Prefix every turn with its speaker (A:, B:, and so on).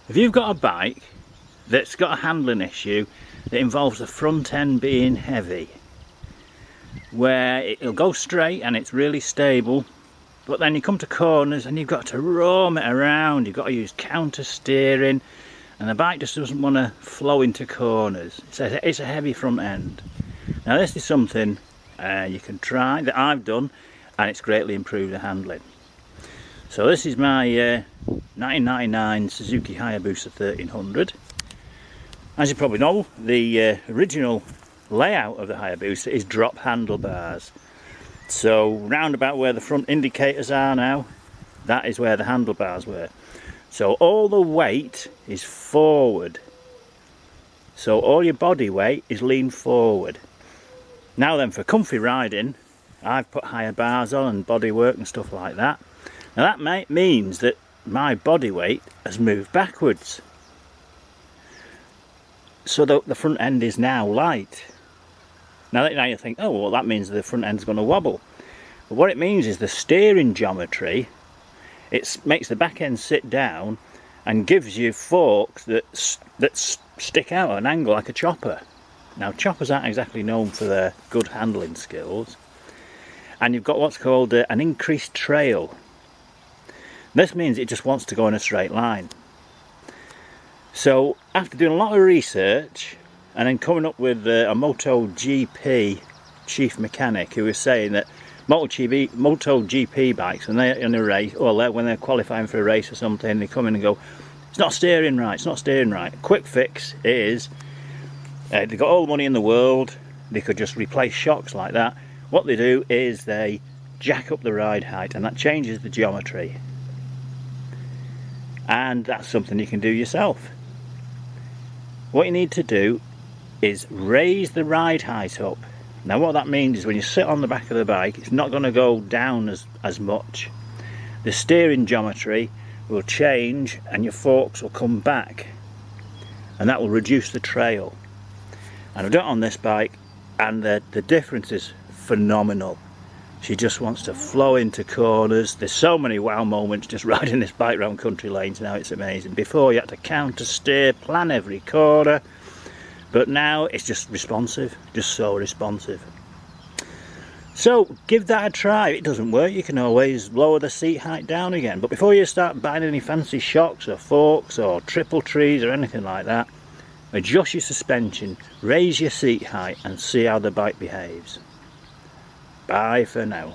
A: If you've got a bike that's got a handling issue that involves the front end being heavy, where it'll go straight and it's really stable, but then you come to corners and you've got to roam it around, you've got to use counter steering, and the bike just doesn't want to flow into corners. It's a heavy front end. Now this is something you can try, that I've done, and it's greatly improved the handling. So this is my 1999 Suzuki Hayabusa 1300. As you probably know, the original layout of the Hayabusa is drop handlebars. So round about where the front indicators are now, that is where the handlebars were. So all the weight is forward. So all your body weight is leaned forward. Now then, for comfy riding, I've put higher bars on and bodywork and stuff like that. Now that means that my body weight has moved backwards. So the front end is now light. Now you think, oh well, that means the front end's going to wobble. But what it means is the steering geometry, it makes the back end sit down and gives you forks that stick out at an angle like a chopper. Now choppers aren't exactly known for their good handling skills. And you've got what's called an increased trail. This means it just wants to go in a straight line. So after doing a lot of research and then coming up with a MotoGP chief mechanic who was saying that MotoGP bikes, when they're in a race, or when they're qualifying for a race or something, they come in and go, it's not steering right, it's not steering right. Quick fix is, they've got all the money in the world, they could just replace shocks like that. What they do is they jack up the ride height, and that changes the geometry. And that's something you can do yourself. What you need to do is raise the ride height up. Now what that means is when you sit on the back of the bike, it's not going to go down as much. The steering geometry will change and your forks will come back, and that will reduce the trail. And I've done it on this bike, and the difference is phenomenal. She just wants to flow into corners. There's so many wow moments just riding this bike around country lanes now, it's amazing. Before you had to counter steer, plan every corner, but now it's just responsive, just so responsive. So give that a try. If it doesn't work, you can always lower the seat height down again. But before you start buying any fancy shocks or forks or triple trees or anything like that, adjust your suspension, raise your seat height, and see how the bike behaves. Bye for now.